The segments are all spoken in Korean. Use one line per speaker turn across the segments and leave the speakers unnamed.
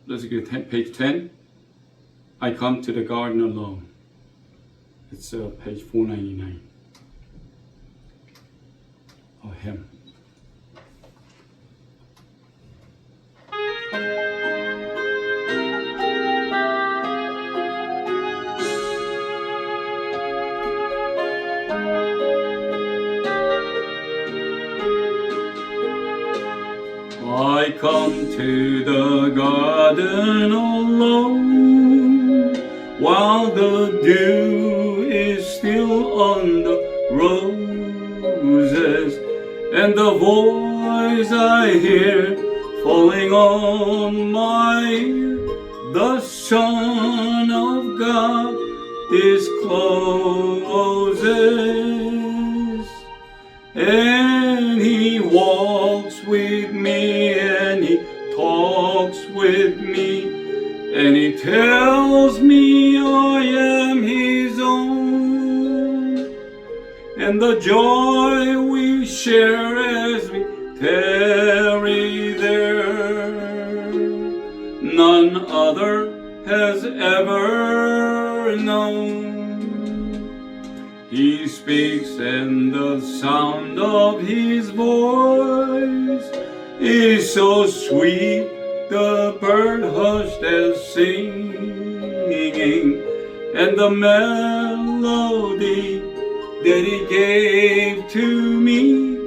let's get page 10. I come to the garden alone. It's page 499. A hymn. I come to the garden alone, while the dew is still on the roses, and the voice I hear falling on my ear, the Son of God discloses, and He walks with me, and He talks with me, and He tells me I am His own, and the joy we share as we tarry there, none other has ever known. He speaks, and the sound of His voice is so sweet, the bird hushed as singing, and the melody that He gave to me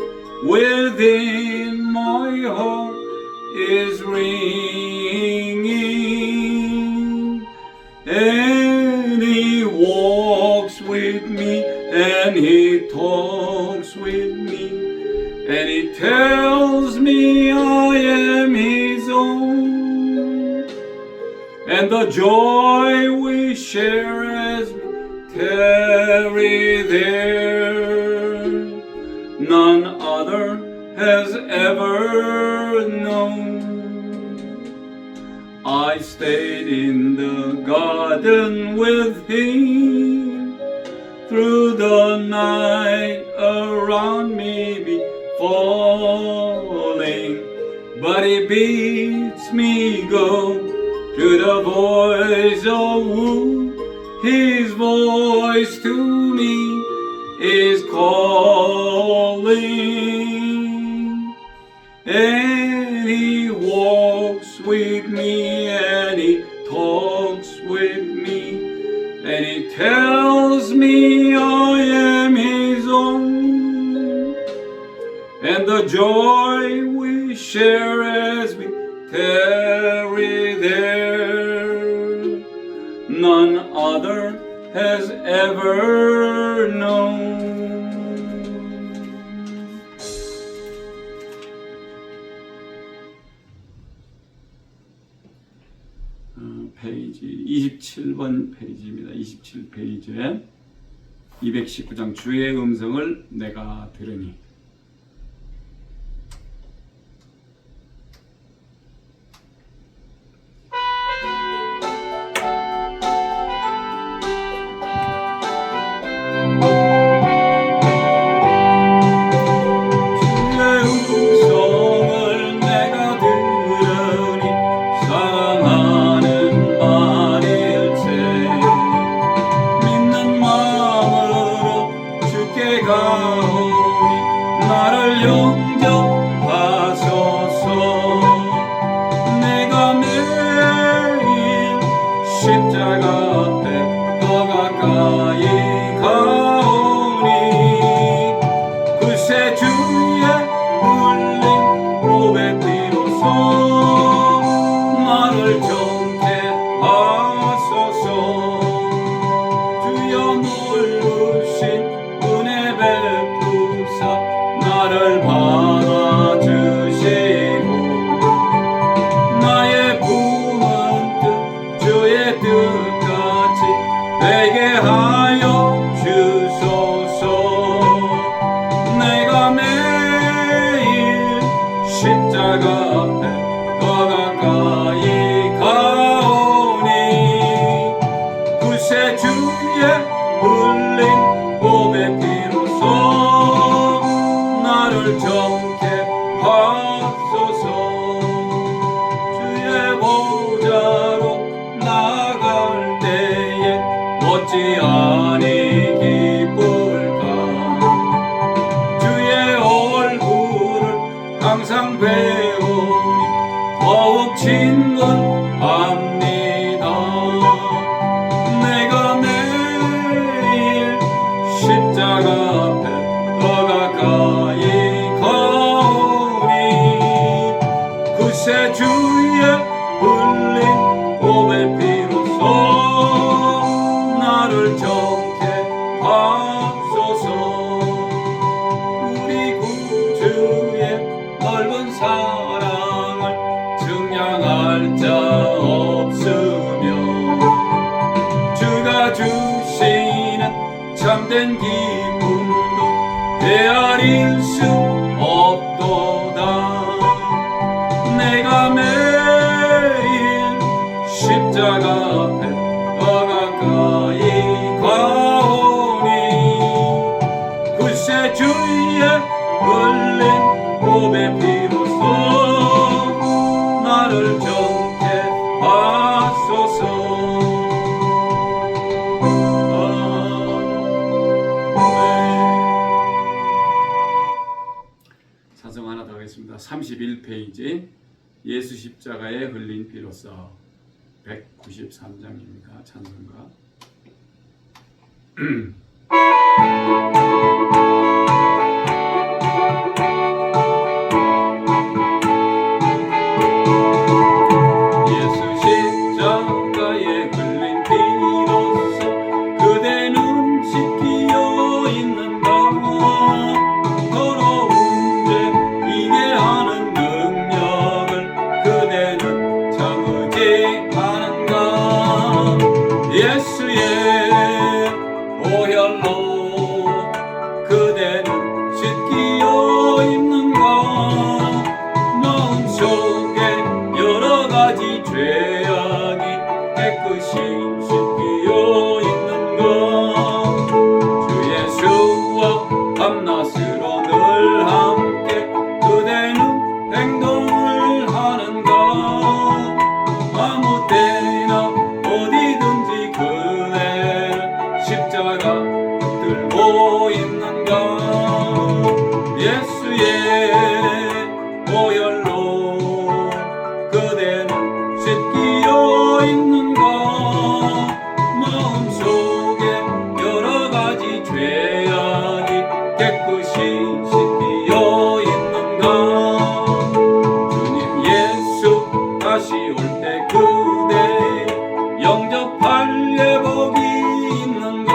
within my heart is ringing, and He walks with me, and He talks with me, and He tells me I am His own, and the joy we share as we tarry there, none other has ever known. I stayed in the garden with Him through the night, around me be falling, but He bids me go to the voice of woo. His voice to me is calling, and He walks with me, and He talks with me, and He tells me I am His own, and the joy we share as we tarry there, none other has ever known. 페이지 27번 페이지입니다. 27페이지에 219장 주의 음성을 내가 들으니.
가오니
진건합니다. 내가 매일 십자가 앞에 더 가까이 가오니 구세주의 흘린 보배 피로써 나를 정케 하소서. 우리 구주의 넓은 사랑을 증량할 자 없으며 주가 주시는 참된 기쁨도 헤아릴 수 없도다. 내가 매일 십자가 앞에 더 가까이 가오니 구세주의 흘린 보배 피로써 나를 정케 하소서. 찬송 하나 더 하겠습니다. 31페이지 예수 십자가에 흘린 피로써 193장입니다. 찬송가. 예수 십자가에 흘린 피로써 그대는 지키어 있는가. 더러운 죄 이게 하는 능력을 그대는 참으지 않은가. 예수의 보혈로 그대는 씻기어 있는가. 마음속에 여러가지 죄악이 깨끗이 씻기어 있는가. 주 예수와 밤낮으로 늘 함께 그대는 행동을 하는가. 아무 때나 어디든지 그대는 십자가 들고 있는가. 예수의 보혈로 그대는 씻기어 있는가. 마음속에 여러가지 죄악이 깨끗이 씻기어 있는가. 주님 예수 다시 올 때 그대 영접할 예복이 있는가.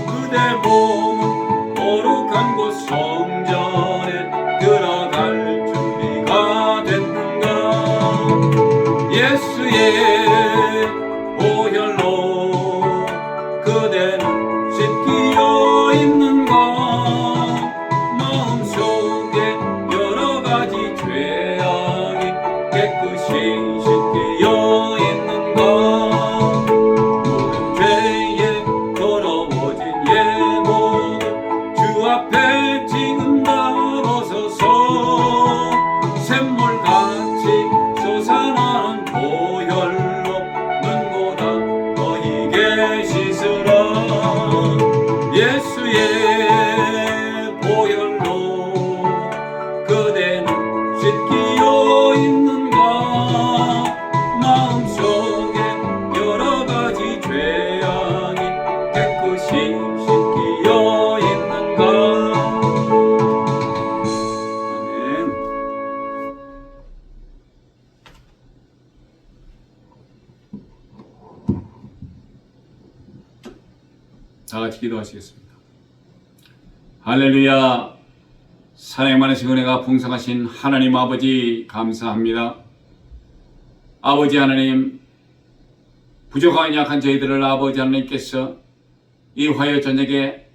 그대 몸은 거룩한 곳 성전에 들어갈 준비가 됐는가. 예수의 보혈로 그대는 씻기어 있는가. 마음속에 여러가지 죄악이 깨끗이 씻기어 있는가. 모든 죄에 더러워진 예복을 주 앞에 지금 다 벗어서 샘물같이 솟아나는 보혈로 눈보다 너희게 씻으라. 예수의 보혈로 그대는 씻기어 있는가. 마음속에 여러가지 죄악이 깨끗이 씻기어 있는가. 아멘. 다 같이 기도하시겠습니다. 할렐루야. 사랑 많으신 은혜가 풍성하신 하나님 아버지 감사합니다. 아버지 하나님, 부족한 약한 저희들을 아버지 하나님께서 이 화요 저녁에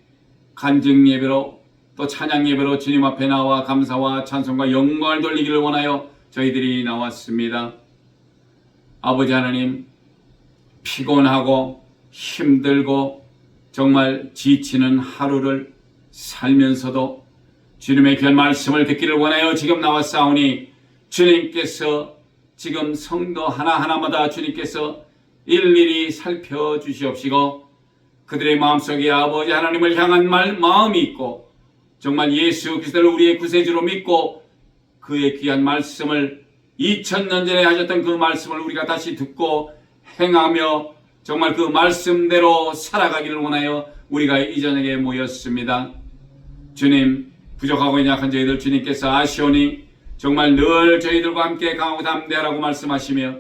간증 예배로 또 찬양 예배로 주님 앞에 나와 감사와 찬송과 영광을 돌리기를 원하여 저희들이 나왔습니다. 아버지 하나님, 피곤하고 힘들고 정말 지치는 하루를 살면서도 주님의 귀한 말씀을 듣기를 원하여 지금 나왔사오니 주님께서 지금 성도 하나하나마다 주님께서 일일이 살펴주시옵시고 그들의 마음속에 아버지 하나님을 향한 마음이 있고 정말 예수 그리스도를 우리의 구세주로 믿고 그의 귀한 말씀을 2000년 전에 하셨던 그 말씀을 우리가 다시 듣고 행하며 정말 그 말씀대로 살아가기를 원하여 우리가 이 저녁에 모였습니다. 주님, 부족하고 연약한 저희들 주님께서 아시오니 정말 늘 저희들과 함께 강하고 담대하라고 말씀하시며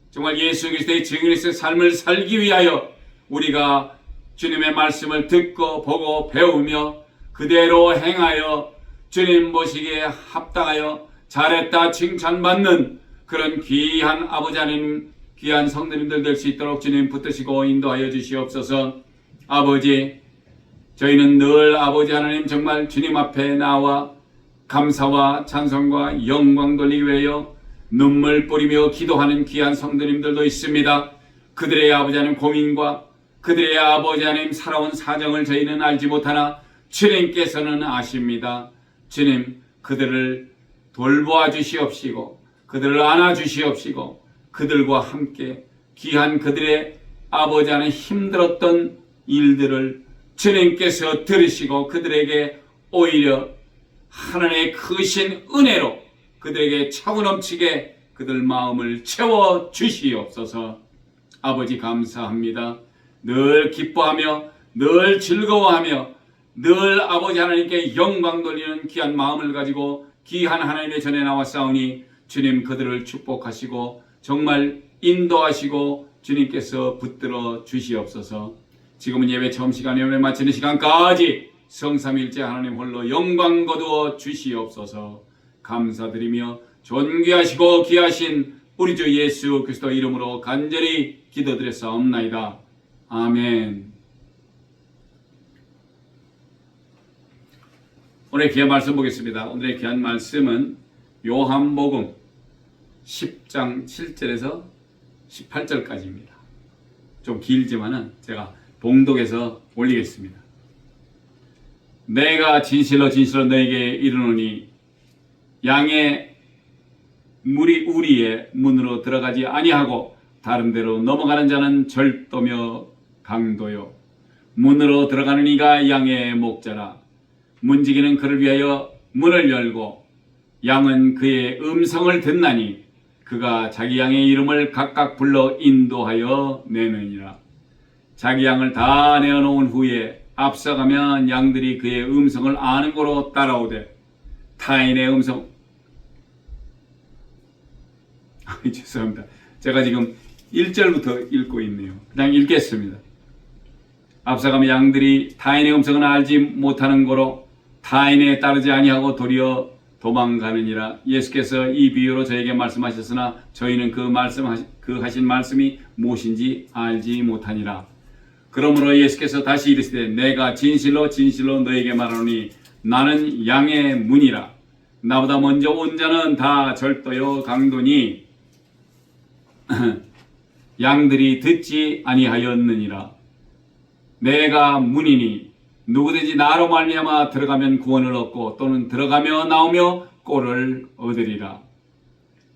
정말 예수 그리스도의 증인으로서의 삶을 살기 위하여 우리가 주님의 말씀을 듣고 보고 배우며 그대로 행하여 주님 보시기에 합당하여 잘했다 칭찬받는 그런 귀한 아버지 하나님, 귀한 성도님들 될 수 있도록 주님 붙드시고 인도하여 주시옵소서. 아버지, 저희는 늘 아버지 하나님 정말 주님 앞에 나와 감사와 찬송과 영광 돌리기 위하여 눈물 뿌리며 기도하는 귀한 성도님들도 있습니다. 그들의 아버지 하나님 고민과 그들의 아버지 하나님 살아온 사정을 저희는 알지 못하나 주님께서는 아십니다. 주님, 그들을 돌보아 주시옵시고 그들을 안아 주시옵시고 그들과 함께 귀한 그들의 아버지 하나님 힘들었던 일들을 주님께서 들으시고 그들에게 오히려 하나님의 크신 은혜로 그들에게 차고 넘치게 그들 마음을 채워 주시옵소서. 아버지 감사합니다. 늘 기뻐하며 늘 즐거워하며 늘 아버지 하나님께 영광 돌리는 귀한 마음을 가지고 귀한 하나님의 전에 나왔사오니 주님 그들을 축복하시고 정말 인도하시고 주님께서 붙들어 주시옵소서. 지금은 예배 처음 시간 예배 마치는 시간까지 성삼일째 하나님 홀로 영광 거두어 주시옵소서. 감사드리며 존귀하시고 귀하신 우리 주 예수 그리스도 이름으로 간절히 기도드렸사옵나이다. 아멘. 오늘 귀한 말씀 보겠습니다. 오늘의 귀한 말씀은 요한복음 10장 7절에서 18절까지입니다. 좀 길지만은 제가 봉독해서 올리겠습니다. 내가 진실로 진실로 너에게 이르노니 양의 무리 우리의 문으로 들어가지 아니하고 다른 데로 넘어가는 자는 절도며 강도요 문으로 들어가는 이가 양의 목자라. 문지기는 그를 위하여 문을 열고 양은 그의 음성을 듣나니 그가 자기 양의 이름을 각각 불러 인도하여 내느니라. 자기 양을 다 내어놓은 후에 앞서가면 양들이 그의 음성을 아는 거로 따라오되 타인의 음성 죄송합니다. 제가 지금 1절부터 읽고 있네요. 그냥 읽겠습니다. 앞서가면 양들이 타인의 음성을 알지 못하는 거로 타인에 따르지 아니하고 도리어 도망가느니라. 예수께서 이 비유로 저에게 말씀하셨으나 저희는 그 하신 말씀이 무엇인지 알지 못하니라. 그러므로 예수께서 다시 이르시되 내가 진실로 진실로 너에게 말하노니 나는 양의 문이라. 나보다 먼저 온 자는 다 절도요 강도니 양들이 듣지 아니하였느니라. 내가 문이니 누구든지 나로 말미암아 들어가면 구원을 얻고 또는 들어가며 나오며 꼴을 얻으리라.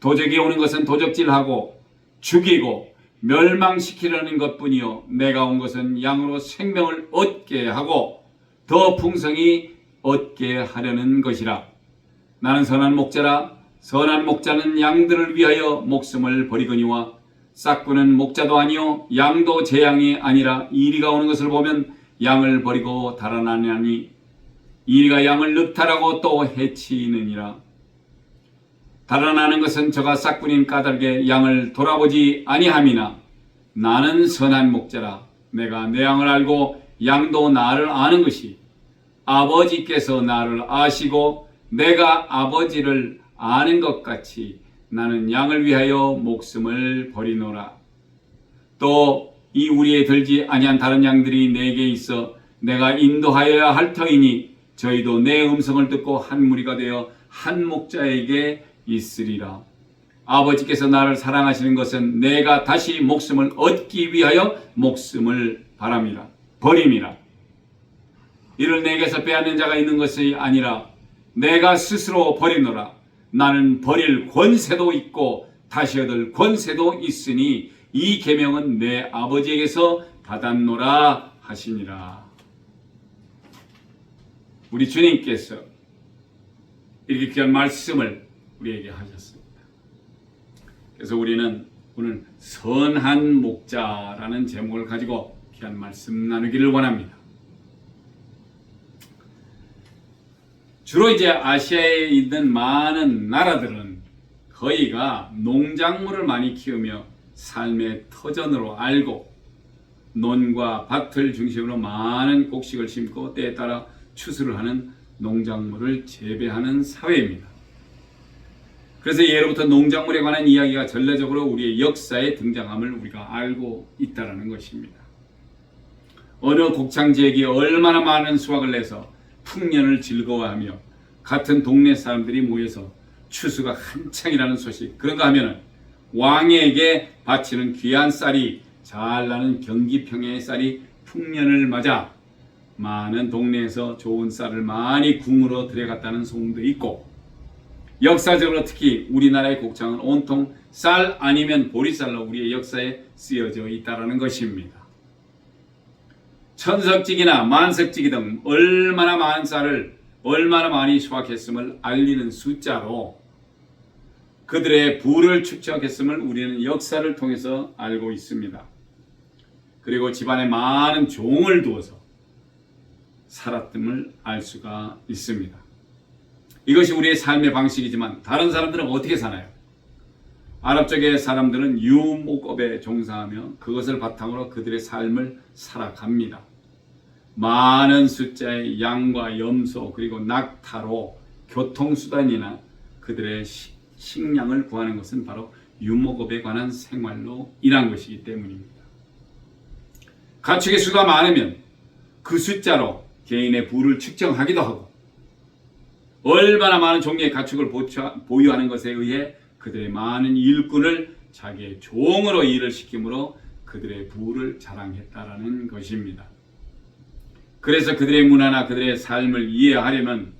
도적이 오는 것은 도적질하고 죽이고 멸망시키려는 것뿐이요 내가 온 것은 양으로 생명을 얻게 하고 더 풍성히 얻게 하려는 것이라. 나는 선한 목자라. 선한 목자는 양들을 위하여 목숨을 버리거니와 싹구는 목자도 아니요 양도 제 양이 아니라 이리가 오는 것을 보면 양을 버리고 달아나냐니 이리가 양을 늑탈하고 또 해치느니라. 달아나는 것은 저가 싹군인 까닭에 양을 돌아보지 아니함이나 나는 선한 목자라. 내가 내 양을 알고 양도 나를 아는 것이 아버지께서 나를 아시고 내가 아버지를 아는 것 같이 나는 양을 위하여 목숨을 버리노라. 또 이 우리에 들지 아니한 다른 양들이 내게 있어 내가 인도하여야 할 터이니 저희도 내 음성을 듣고 한 무리가 되어 한 목자에게 있으리라. 아버지께서 나를 사랑하시는 것은 내가 다시 목숨을 얻기 위하여 목숨을 바람이라 버림이라. 이를 내게서 빼앗는 자가 있는 것이 아니라 내가 스스로 버리노라. 나는 버릴 권세도 있고 다시 얻을 권세도 있으니 이 계명은 내 아버지에게서 받았노라 하시니라. 우리 주님께서 이렇게 귀한 말씀을 우리에게 하셨습니다. 그래서 우리는 오늘 선한 목자라는 제목을 가지고 귀한 말씀 나누기를 원합니다. 주로 이제 아시아에 있는 많은 나라들은 거의가 농작물을 많이 키우며 삶의 터전으로 알고 논과 밭을 중심으로 많은 곡식을 심고 때에 따라 추수를 하는 농작물을 재배하는 사회입니다. 그래서 예로부터 농작물에 관한 이야기가 전례적으로 우리의 역사에 등장함을 우리가 알고 있다는 것입니다. 어느 곡창 지역이 얼마나 많은 수확을 내서 풍년을 즐거워하며 같은 동네 사람들이 모여서 추수가 한창이라는 소식, 그런가 하면 왕에게 바치는 귀한 쌀이 잘 나는 경기평야의 쌀이 풍년을 맞아 많은 동네에서 좋은 쌀을 많이 궁으로 들여갔다는 소문도 있고, 역사적으로 특히 우리나라의 곡창은 온통 쌀 아니면 보리쌀로 우리의 역사에 쓰여져 있다는 것입니다. 천석지기나 만석지기 등 얼마나 많은 쌀을 얼마나 많이 수확했음을 알리는 숫자로 그들의 부를 축적했음을 우리는 역사를 통해서 알고 있습니다. 그리고 집안에 많은 종을 두어서 살았음을 알 수가 있습니다. 이것이 우리의 삶의 방식이지만 다른 사람들은 어떻게 사나요? 아랍 쪽의 사람들은 유목업에 종사하며 그것을 바탕으로 그들의 삶을 살아갑니다. 많은 숫자의 양과 염소 그리고 낙타로 교통수단이나 그들의 식량을 구하는 것은 바로 유목업에 관한 생활로 일한 것이기 때문입니다. 가축의 수가 많으면 그 숫자로 개인의 부를 측정하기도 하고, 얼마나 많은 종류의 가축을 보유하는 것에 의해 그들의 많은 일꾼을 자기의 종으로 일을 시키므로 그들의 부를 자랑했다라는 것입니다. 그래서 그들의 문화나 그들의 삶을 이해하려면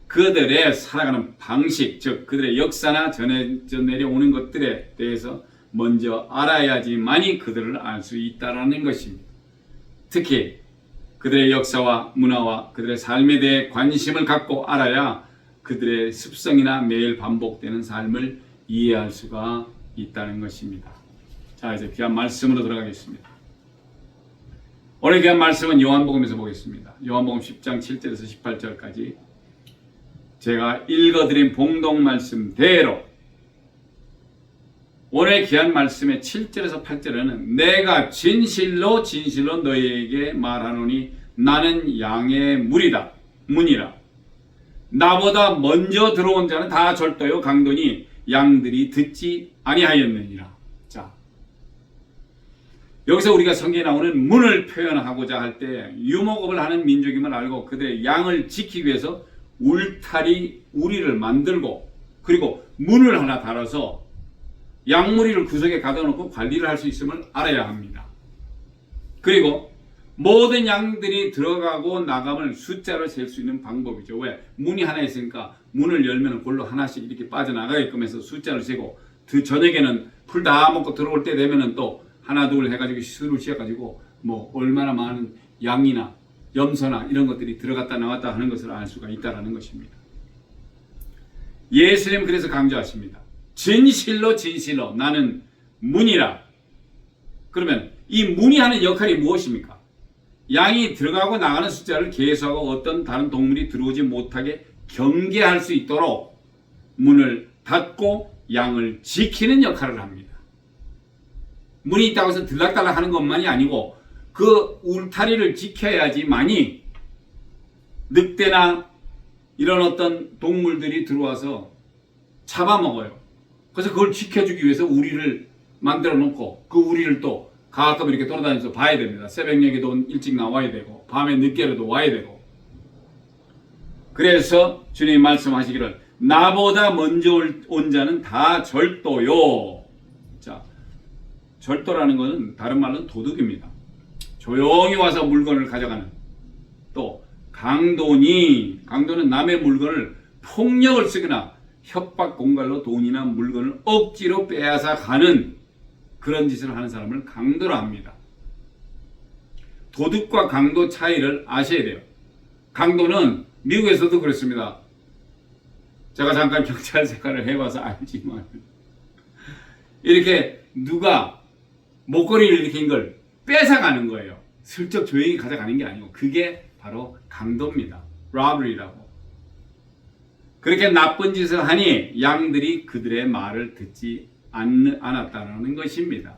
그들의 살아가는 방식, 즉 그들의 역사나 전해져 내려오는 것들에 대해서 먼저 알아야지만이 그들을 알 수 있다는 것입니다. 특히 그들의 역사와 문화와 그들의 삶에 대해 관심을 갖고 알아야 그들의 습성이나 매일 반복되는 삶을 이해할 수가 있다는 것입니다. 자, 이제 귀한 말씀으로 들어가겠습니다. 오늘 귀한 말씀은 요한복음에서 보겠습니다. 요한복음 10장 7절에서 18절까지 제가 읽어드린 봉독 말씀대로 오늘 귀한 말씀의 7절에서 8절에는 내가 진실로 진실로 너희에게 말하노니 나는 양의 문이라. 나보다 먼저 들어온 자는 다 절도요 강도니 양들이 듣지 아니하였느니라. 자, 여기서 우리가 성경에 나오는 문을 표현하고자 할 때 유목업을 하는 민족임을 알고 그들의 양을 지키기 위해서 우리를 만들고 그리고 문을 하나 달아서 양무리를 구석에 가둬놓고 관리를 할 수 있음을 알아야 합니다. 그리고 모든 양들이 들어가고 나감을 숫자로 셀 수 있는 방법이죠. 왜? 문이 하나 있으니까 문을 열면 골로 하나씩 이렇게 빠져나가게끔 해서 숫자를 세고 저녁에는 풀 다 먹고 들어올 때 되면은 또 하나 둘 해가지고 수를 씌어가지고 뭐 얼마나 많은 양이나 염소나 이런 것들이 들어갔다 나왔다 하는 것을 알 수가 있다는 것입니다. 예수님 그래서 강조하십니다. 진실로 진실로 나는 문이라. 그러면 이 문이 하는 역할이 무엇입니까? 양이 들어가고 나가는 숫자를 계수하고 어떤 다른 동물이 들어오지 못하게 경계할 수 있도록 문을 닫고 양을 지키는 역할을 합니다. 문이 있다고 해서 들락달락 하는 것만이 아니고 그 울타리를 지켜야지만이 늑대나 이런 어떤 동물들이 들어와서 잡아먹어요. 그래서 그걸 지켜주기 위해서 우리를 만들어 놓고 그 우리를 또 가끔 이렇게 돌아다니면서 봐야 됩니다. 새벽녘에도 일찍 나와야 되고 밤에 늦게라도 와야 되고. 그래서 주님이 말씀하시기를 나보다 먼저 온 자는 다 절도요. 자, 절도라는 것은 다른 말로는 도둑입니다. 조용히 와서 물건을 가져가는. 또 강도는 남의 물건을 폭력을 쓰거나 협박 공갈로 돈이나 물건을 억지로 빼앗아 가는 그런 짓을 하는 사람을 강도라 합니다. 도둑과 강도 차이를 아셔야 돼요. 강도는 미국에서도 그렇습니다. 제가 잠깐 경찰 생활을 해봐서 알지만 이렇게 누가 목걸이를 일으킨 걸 뺏어가는 거예요. 슬쩍 조용히 가져가는 게 아니고 그게 바로 강도입니다. robbery라고. 그렇게 나쁜 짓을 하니 양들이 그들의 말을 듣지 않았다는 것입니다.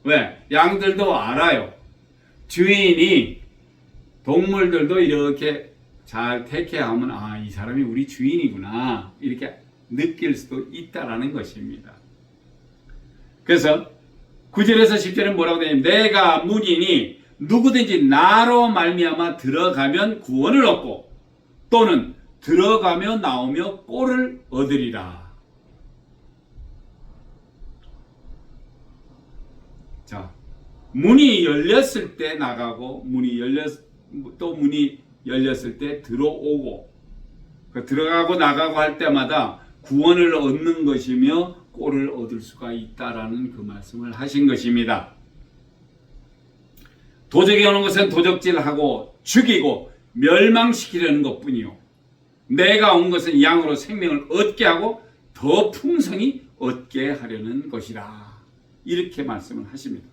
왜? 양들도 알아요. 주인이 동물들도 이렇게 잘 택해하면 아, 이 사람이 우리 주인이구나 이렇게 느낄 수도 있다라는 것입니다. 그래서 9절에서 10절은 뭐라고 되냐면 내가 문이니 누구든지 나로 말미암아 들어가면 구원을 얻고 또는 들어가며 나오며 꼴을 얻으리라. 자, 문이 열렸을 때 나가고 문이 열렸을 때 들어오고 들어가고 나가고 할 때마다 구원을 얻는 것이며 꼴을 얻을 수가 있다라는 그 말씀을 하신 것입니다. 도적이 오는 것은 도적질하고 죽이고 멸망시키려는 것뿐이요 내가 온 것은 양으로 생명을 얻게 하고 더 풍성히 얻게 하려는 것이라. 이렇게 말씀을 하십니다.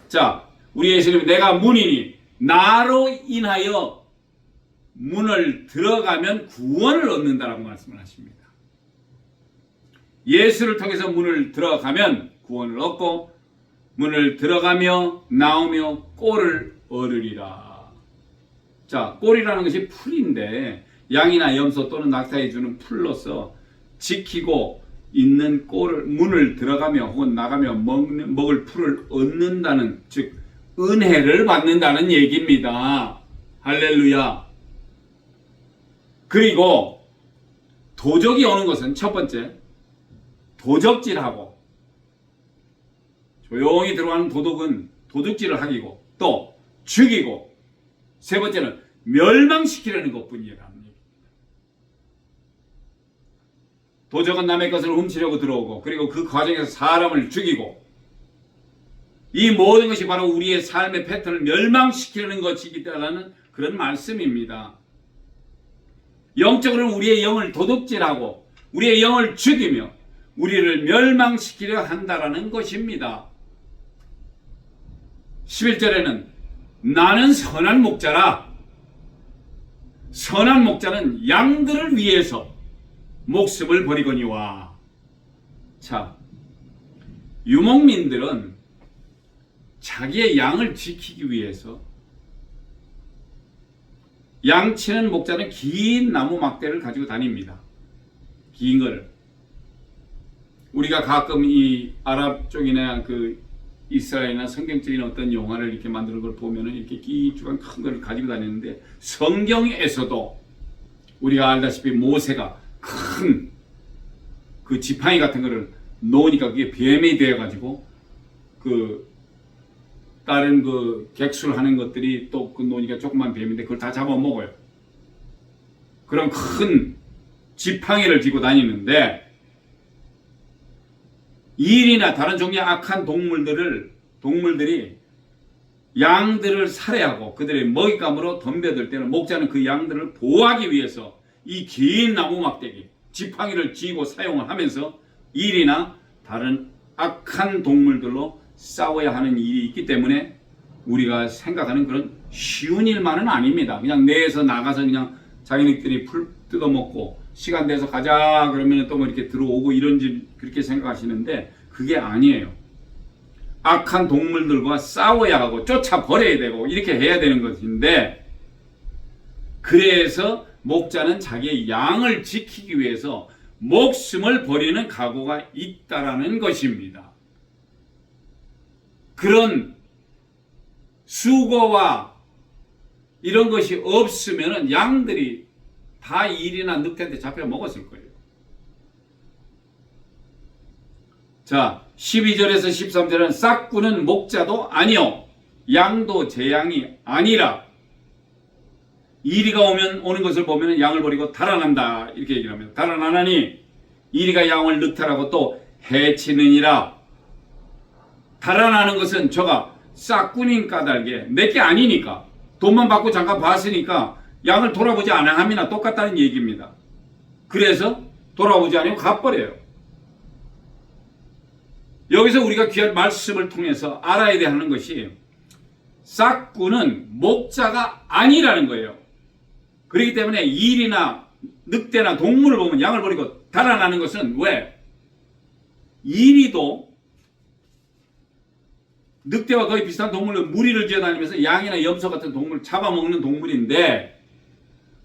자, 우리 예수님은 내가 문이니 나로 인하여 문을 들어가면 구원을 얻는다라고 말씀을 하십니다. 예수를 통해서 문을 들어가면 구원을 얻고 문을 들어가며 나오며 꼴을 얻으리라. 자, 꼴이라는 것이 풀인데 양이나 염소 또는 낙타에 주는 풀로서 지키고 있는 꼴을 문을 들어가며 혹은 나가며 먹을 풀을 얻는다는 즉 은혜를 받는다는 얘기입니다. 할렐루야. 그리고 도적이 오는 것은 첫 번째 도적질하고 조용히 들어가는 도둑은 도둑질을 하기고 또 죽이고 세 번째는 멸망시키려는 것뿐이라는 얘기입니다. 도적은 남의 것을 훔치려고 들어오고 그리고 그 과정에서 사람을 죽이고 이 모든 것이 바로 우리의 삶의 패턴을 멸망시키려는 것이기라는 그런 말씀입니다. 영적으로는 우리의 영을 도둑질하고 우리의 영을 죽이며 우리를 멸망시키려 한다라는 것입니다. 11절에는 나는 선한 목자라. 선한 목자는 양들을 위해서 목숨을 버리거니와. 자, 유목민들은 자기의 양을 지키기 위해서 양치는 목자는 긴 나무 막대를 가지고 다닙니다. 긴 거를. 우리가 가끔 이 아랍 쪽이나 그 이스라엘이나 성경적인 어떤 영화를 이렇게 만드는 걸 보면은 이렇게 길쭉한 큰 걸 가지고 다니는데 성경에서도 우리가 알다시피 모세가 큰 그 지팡이 같은 거를 놓으니까 그게 뱀이 되어가지고 그 다른 그 객술하는 것들이 또 그 놓으니까 조그만 뱀인데 그걸 다 잡아먹어요. 그런 큰 지팡이를 쥐고 다니는데 일이나 다른 종류의 악한 동물들이 양들을 살해하고 그들의 먹잇감으로 덤벼들 때는 목자는 그 양들을 보호하기 위해서 이 긴 나무 막대기 지팡이를 쥐고 사용을 하면서 일이나 다른 악한 동물들로 싸워야 하는 일이 있기 때문에 우리가 생각하는 그런 쉬운 일만은 아닙니다. 그냥 내에서 나가서 그냥 자기네들이 풀 뜯어먹고 시간 돼서 가자 그러면 또 뭐 이렇게 들어오고 이런지 그렇게 생각하시는데 그게 아니에요. 악한 동물들과 싸워야 하고 쫓아버려야 되고 이렇게 해야 되는 것인데 그래서 목자는 자기의 양을 지키기 위해서 목숨을 버리는 각오가 있다라는 것입니다. 그런 수고와 이런 것이 없으면 양들이 다 일이나 늑대한테 잡혀 먹었을 거예요. 자, 12절에서 13절은 싹구는 목자도 아니요 양도 제 양이 아니라 이리가 오는 것을 보면 양을 버리고 달아난다 이렇게 얘기를 합니다. 달아나니 이리가 양을 늑탈하고 또 해치느니라. 달아나는 것은 저가 싹꾼인 까닭에 내게 아니니까 돈만 받고 잠깐 봤으니까 양을 돌아보지 않아 함이나 똑같다는 얘기입니다. 그래서 돌아보지 않으면 가버려요. 여기서 우리가 귀한 말씀을 통해서 알아야 되는 것이 싹꾼은 목자가 아니라는 거예요. 그렇기 때문에 일이나 늑대나 동물을 보면 양을 버리고 달아나는 것은 왜? 이리도 늑대와 거의 비슷한 동물은 무리를 지어다니면서 양이나 염소 같은 동물을 잡아먹는 동물인데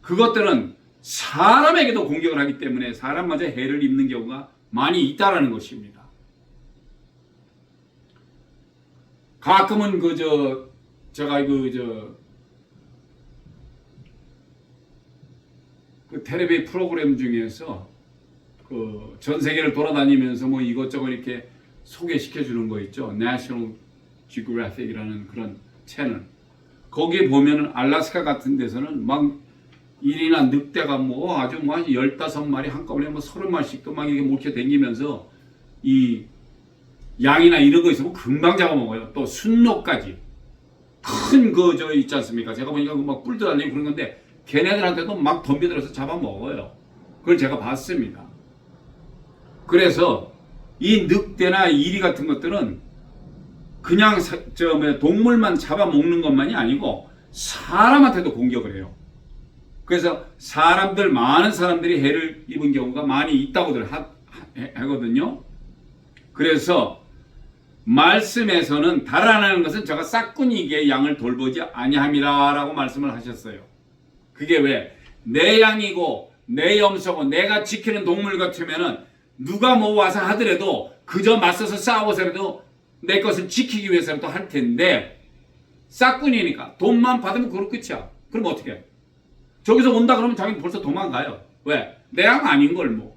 그것들은 사람에게도 공격을 하기 때문에 사람마저 해를 입는 경우가 많이 있다라는 것입니다. 가끔은 제가 그 텔레비 프로그램 중에서 전 세계를 돌아다니면서 뭐 이것저것 이렇게 소개시켜 주는 거 있죠. National Geographic이라는 그런 채널. 거기에 보면은 알래스카 같은 데서는 막 일이나 늑대가 뭐 아주 뭐 15마리 한꺼번에 뭐 30마리씩도 막 이렇게 몰켜 다니면서 이 양이나 이런 거 있으면 금방 잡아먹어요. 또 순록까지. 큰 있지 않습니까? 제가 보니까 막 뿔도 달리고 그런 건데 걔네들한테도 막 덤벼들어서 잡아먹어요. 그걸 제가 봤습니다. 그래서 이 늑대나 이리 같은 것들은 그냥 동물만 잡아먹는 것만이 아니고 사람한테도 공격을 해요. 그래서 많은 사람들이 해를 입은 경우가 많이 있다고들 하거든요. 그래서 말씀에서는 달아나는 것은 저가 싹꾼이게 양을 돌보지 아니함이라 라고 말씀을 하셨어요. 그게 왜? 내 양이고 내 염소고 내가 지키는 동물 같으면은 누가 뭐 와서 하더라도 그저 맞서서 싸워서라도 내 것을 지키기 위해서라도 할 텐데 싹꾼이니까 돈만 받으면 그걸 끝이야. 그럼 어떻게 해? 저기서 온다 그러면 자기는 벌써 도망가요. 왜? 내 양 아닌 걸 뭐.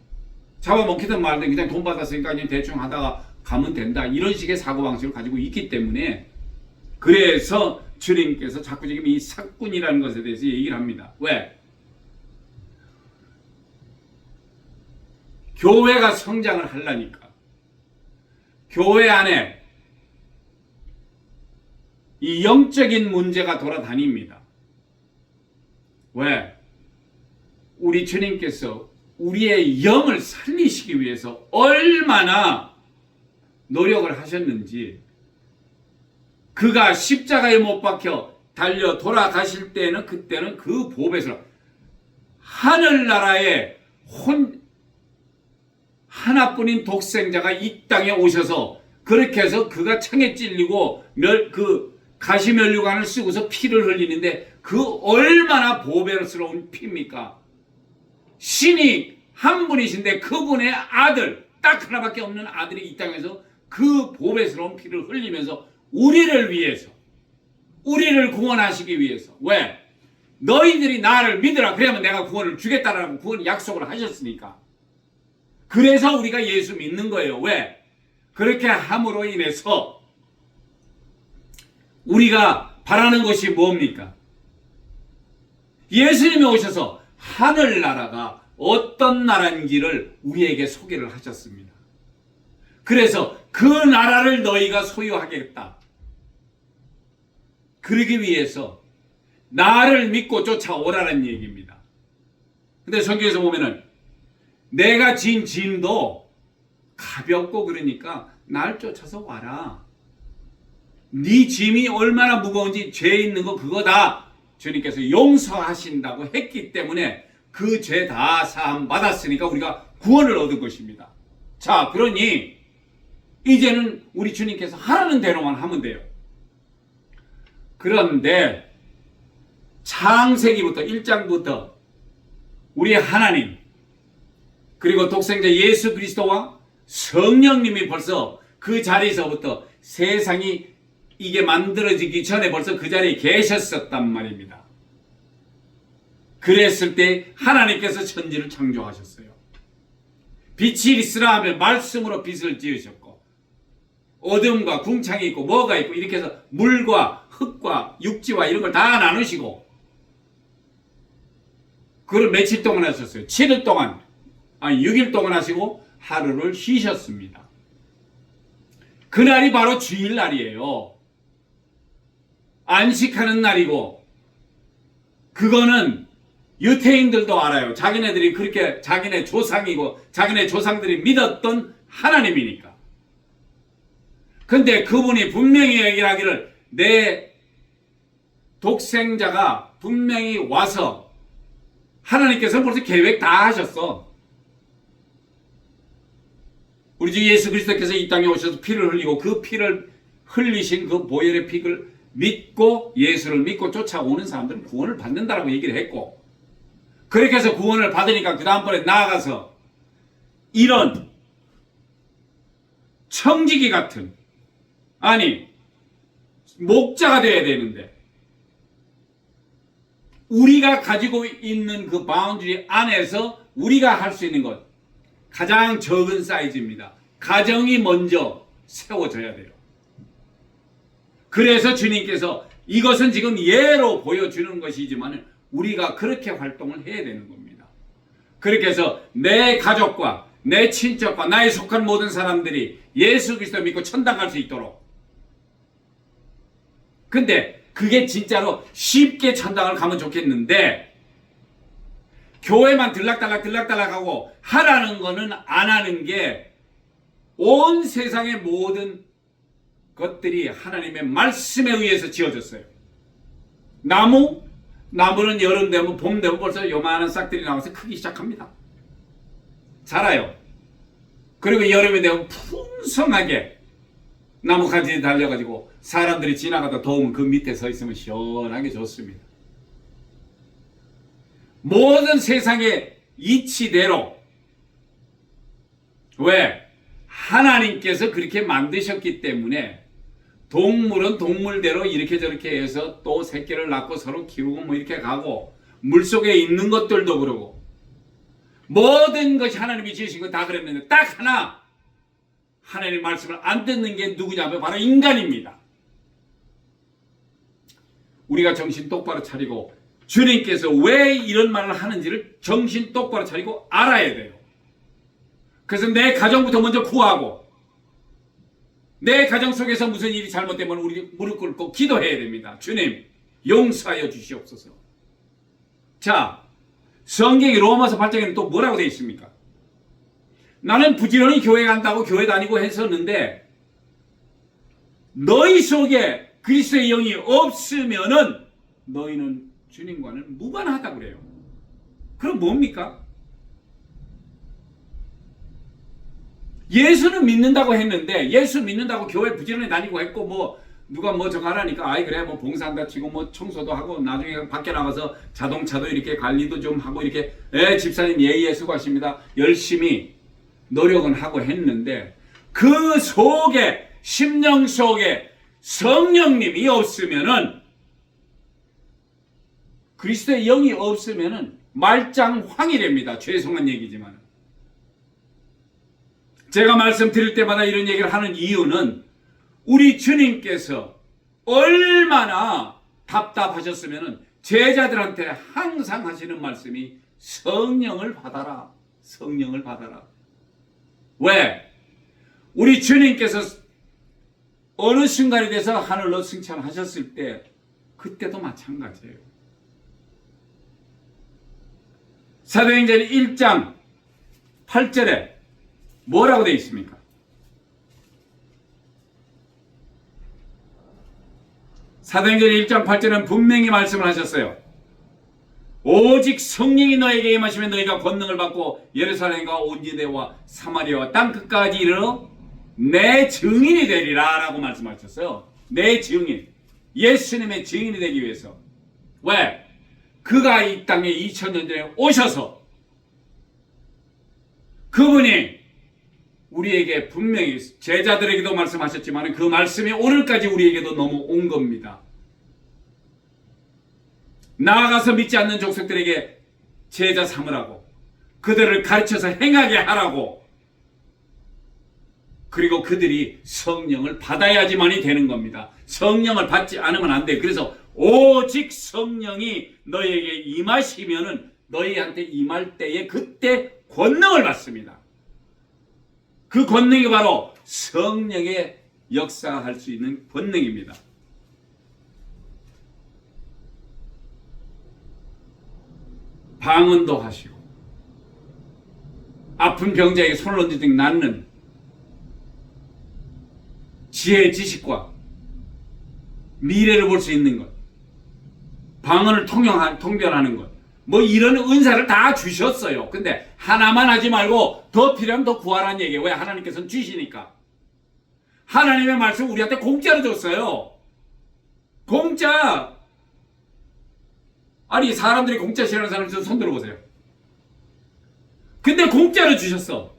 잡아먹히든 말든 그냥 돈 받았으니까 그냥 대충 하다가 가면 된다. 이런 식의 사고방식을 가지고 있기 때문에 그래서 주님께서 자꾸 지금 이 싹꾼이라는 것에 대해서 얘기를 합니다. 왜? 교회가 성장을 하려니까. 교회 안에 이 영적인 문제가 돌아다닙니다. 왜? 우리 주님께서 우리의 영을 살리시기 위해서 얼마나 노력을 하셨는지 그가 십자가에 못 박혀 달려 돌아가실 때는 그때는 그 보배스러 하늘나라에 하나뿐인 독생자가 이 땅에 오셔서 그렇게 해서 그가 창에 찔리고 가시면류관을 쓰고서 피를 흘리는데 그 얼마나 보배스러운 피입니까? 신이 한 분이신데 그분의 아들 딱 하나밖에 없는 아들이 이 땅에서 그 보배스러운 피를 흘리면서 우리를 위해서 우리를 구원하시기 위해서 왜? 너희들이 나를 믿으라 그러면 내가 구원을 주겠다라고 구원 약속을 하셨으니까 그래서 우리가 예수 믿는 거예요. 왜? 그렇게 함으로 인해서 우리가 바라는 것이 뭡니까? 예수님이 오셔서 하늘나라가 어떤 나라인지를 우리에게 소개를 하셨습니다. 그래서 그 나라를 너희가 소유하겠다. 그러기 위해서 나를 믿고 쫓아오라는 얘기입니다. 근데 성경에서 보면은 내가 진 짐도 가볍고 그러니까 날 쫓아서 와라. 네 짐이 얼마나 무거운지 죄 있는 거 그거 다 주님께서 용서하신다고 했기 때문에 그 죄 다 사함 받았으니까 우리가 구원을 얻은 것입니다. 자, 그러니 이제는 우리 주님께서 하라는 대로만 하면 돼요. 그런데 창세기부터 1장부터 우리 하나님 그리고 독생자 예수 그리스도와 성령님이 벌써 그 자리에서부터 세상이 이게 만들어지기 전에 벌써 그 자리에 계셨었단 말입니다. 그랬을 때 하나님께서 천지를 창조하셨어요. 빛이 있으라 하면 말씀으로 빛을 지으셨고 어둠과 궁창이 있고 뭐가 있고 이렇게 해서 물과 흙과 육지와 이런 걸 다 나누시고 그걸 며칠 동안 하셨어요. 7일 동안 6일 동안 하시고 하루를 쉬셨습니다. 그날이 바로 주일날이에요. 안식하는 날이고 그거는 유태인들도 알아요. 자기네들이 그렇게 자기네 조상이고 자기네 조상들이 믿었던 하나님이니까. 근데 그분이 분명히 얘기하기를 내 독생자가 분명히 와서 하나님께서 벌써 계획 다 하셨어. 우리 주 예수 그리스도께서 이 땅에 오셔서 피를 흘리고 그 피를 흘리신 그 보혈의 피를 믿고 예수를 믿고 쫓아오는 사람들은 구원을 받는다라고 얘기를 했고, 그렇게 해서 구원을 받으니까 그 다음번에 나아가서 이런 청지기 같은, 아니 목자가 되어야 되는데 우리가 가지고 있는 그 바운드리 안에서 우리가 할 수 있는 것 가장 적은 사이즈입니다. 가정이 먼저 세워져야 돼요. 그래서 주님께서 이것은 지금 예로 보여주는 것이지만 우리가 그렇게 활동을 해야 되는 겁니다. 그렇게 해서 내 가족과 내 친척과 나에 속한 모든 사람들이 예수 그리스도 믿고 천당 갈 수 있도록. 근데 그게 진짜로 쉽게 천당을 가면 좋겠는데 교회만 들락달락하고 하라는 거는 안 하는 게 온 세상의 모든 것들이 하나님의 말씀에 의해서 지어졌어요. 나무는 여름 되면 봄 되면 벌써 요만한 싹들이 나와서 크기 시작합니다. 자라요. 그리고 여름이 되면 풍성하게 나무 가지에 달려가지고 사람들이 지나가다 더우면 그 밑에 서 있으면 시원하게 좋습니다. 모든 세상의 이치대로, 왜? 하나님께서 그렇게 만드셨기 때문에 동물은 동물대로 이렇게 저렇게 해서 또 새끼를 낳고 서로 키우고 뭐 이렇게 가고, 물속에 있는 것들도 그러고 모든 것이 하나님이 지으신 거 다 그랬는데 딱 하나 하나님 말씀을 안 듣는 게 누구냐면 바로 인간입니다. 우리가 정신 똑바로 차리고 주님께서 왜 이런 말을 하는지를 정신 똑바로 차리고 알아야 돼요. 그래서 내 가정부터 먼저 구하고, 내 가정 속에서 무슨 일이 잘못되면 우리 무릎 꿇고 기도해야 됩니다. 주님 용서하여 주시옵소서. 자, 성경이 로마서 8장에는 또 뭐라고 되어 있습니까? 나는 부지런히 교회 간다고 교회 다니고 했었는데 너희 속에 그리스도의 영이 없으면은 너희는 주님과는 무관하다고 그래요. 그럼 뭡니까? 예수는 믿는다고 했는데, 예수 믿는다고 교회 부지런히 다니고 했고, 뭐 누가 뭐 저거 하라니까 아이 그래 뭐 봉사한다 치고 뭐 청소도 하고 나중에 밖에 나가서 자동차도 이렇게 관리도 좀 하고 이렇게 집사님 예의에 수고하십니다. 열심히 노력은 하고 했는데 그 속에, 심령 속에 성령님이 없으면은, 그리스도의 영이 없으면은 말짱황이랍니다. 죄송한 얘기지만. 제가 말씀드릴 때마다 이런 얘기를 하는 이유는 우리 주님께서 얼마나 답답하셨으면은 제자들한테 항상 하시는 말씀이 성령을 받아라. 성령을 받아라. 왜? 우리 주님께서 어느 순간이 돼서 하늘로 승천하셨을 때 그때도 마찬가지예요. 사도행전 1장 8절에 뭐라고 되어 있습니까? 사도행전 1장 8절은 분명히 말씀을 하셨어요. 오직 성령이 너에게 임하시면 너희가 권능을 받고 예루살렘과 온 유대와 사마리아와 땅 끝까지 이르러 내 증인이 되리라 라고 말씀하셨어요. 내 증인, 예수님의 증인이 되기 위해서. 왜? 그가 이 땅에 2000년 전에 오셔서 그분이 우리에게 분명히 제자들에게도 말씀하셨지만 그 말씀이 오늘까지 우리에게도 넘어온 겁니다. 나아가서 믿지 않는 족속들에게 제자 삼으라고, 그들을 가르쳐서 행하게 하라고, 그리고 그들이 성령을 받아야지만이 되는 겁니다. 성령을 받지 않으면 안 돼. 그래서 오직 성령이 너희에게 임하시면은 너희한테 임할 때에 그때 권능을 받습니다. 그 권능이 바로 성령의 역사할 수 있는 권능입니다. 방언도 하시고 아픈 병자에게 손을 얹어주니 낫는, 지혜, 지식과 미래를 볼 수 있는 것, 방언을 통변하는 것, 뭐 이런 은사를 다 주셨어요. 근데 하나만 하지 말고 더 필요하면 더 구하라는 얘기예요. 왜? 하나님께서는 주시니까. 하나님의 말씀 우리한테 공짜로 줬어요. 공짜. 아니, 사람들이 공짜 싫어하는 사람 좀 손 들어보세요. 근데 공짜로 주셨어.